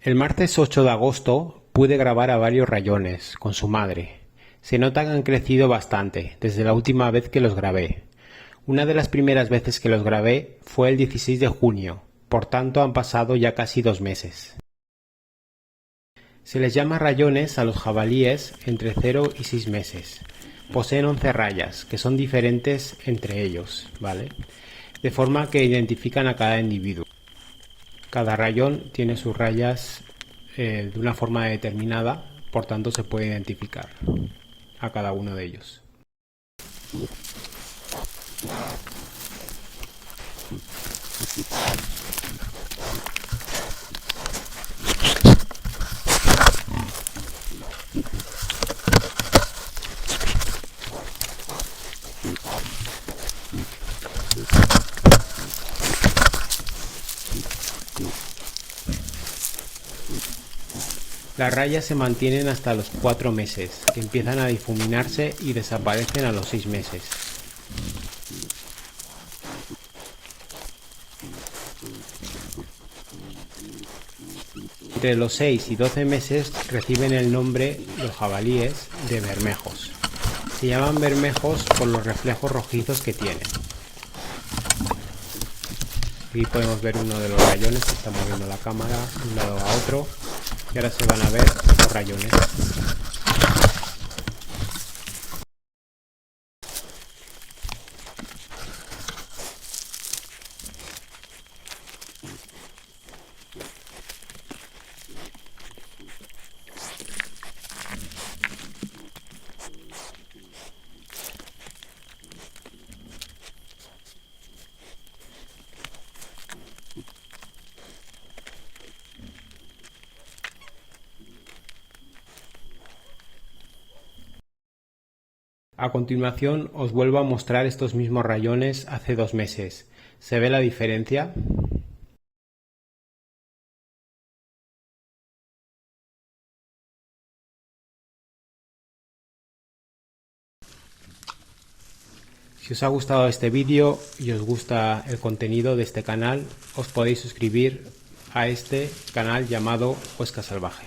El martes 8 de agosto pude grabar a varios rayones con su madre. Se nota que han crecido bastante desde la última vez que los grabé. Una de las primeras veces que los grabé fue el 16 de junio, por tanto han pasado ya casi 2 meses. Se les llama rayones a los jabalíes entre 0 y 6 meses. Poseen 11 rayas, que son diferentes entre ellos, ¿vale? De forma que identifican a cada individuo. Cada rayón tiene sus rayas de una forma determinada, por tanto se puede identificar a cada uno de ellos. Las rayas se mantienen hasta los 4 meses, que empiezan a difuminarse y desaparecen a los 6 meses. Entre los 6 y 12 meses reciben el nombre, los jabalíes, de bermejos. Se llaman bermejos por los reflejos rojizos que tienen. Aquí podemos ver uno de los rayones que está moviendo la cámara de un lado a otro. Y ahora se van a ver los rayones. A continuación os vuelvo a mostrar estos mismos rayones hace 2 meses. ¿Se ve la diferencia? Si os ha gustado este vídeo y os gusta el contenido de este canal, os podéis suscribir a este canal llamado Huesca Salvaje.